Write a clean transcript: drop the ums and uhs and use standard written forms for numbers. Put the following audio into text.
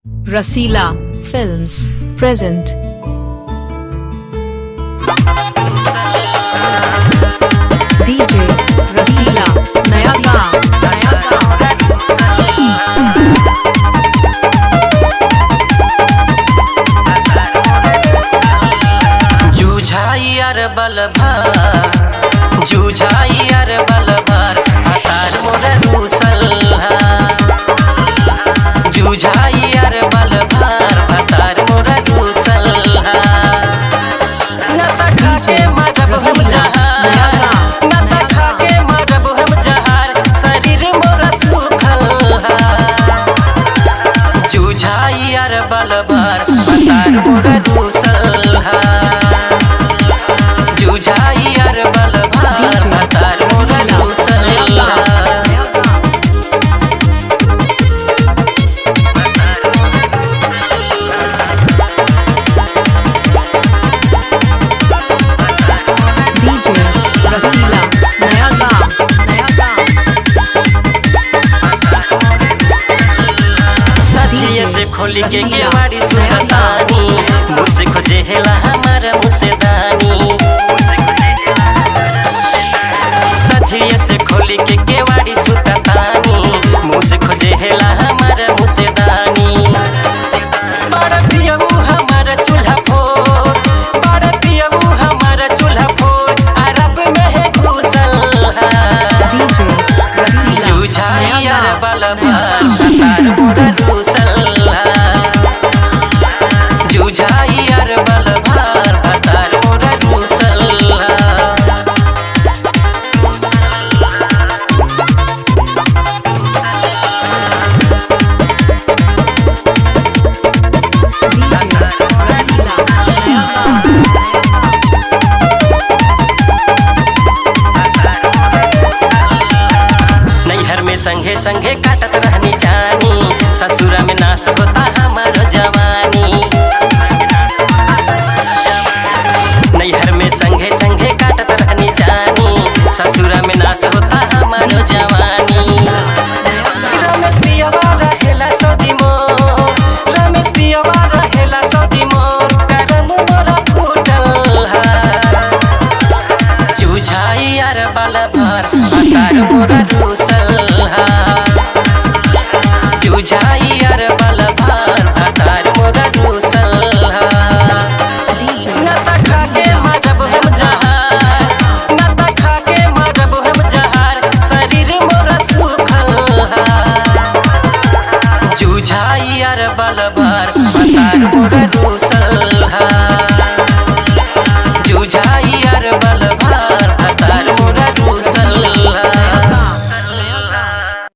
रसीला films present. DJ रसीला नया गाँव। जूझाई यार बलभार, जूझाई यार बलभार, हतार मोरे रूसल जूझाई यार बलभार, हतार मोरे रूसल नता खाके मरब हम जहार, नता खाके मरब हम जहार, शरीर मोरा सुखल जूझाई यार बलभार, हतार मोरे रूसल जूझाई यार बलभार, हतार मोरा रूसल डीजे रसीला नया गाँव। सचिए से खोली के केवाड़ी सुनतानी, मुझसे खोजे हेला हमारा मुसेदानी। सचिए से खोली के केवाड़ी सुनतानी, मुझसे खोजे हेला हमारा मुसेदानी। बड़ा पियऊ हमारा चूल्हा फोड़, बड़ा पियऊ हमारा चूल्हा फोड़, अरब में है घुसल डीजे रसीला जूझाई यार बलभार, हतार मोरा रूसल जूझाई यार बलभार, हतार मोरा रूसल डीजे रसीला नया नैहर में संगे संगे काटत रहनी जानी, ससुरा में नाश होता हमारो जवानी। नैहर में संगे संगे काटत रहनी जानी, ससुरा में नाश होता हमारो जवानी। रमेश पियवा रहेला सौदी मोर, रमेश पियवा रहेला सौदी मोर, करम मोरा फूटल जूझाई यार बलभार, हतार मोरा रूसल जूझाई यार बलभार, हतार मोरा रूसल डीजे नता खाके मरब हम जहार, नता खाके मरब हम जहार, शरीर मोरा सुखल जूझाई यार बलभार, हतार मोरा रूसल जूझाई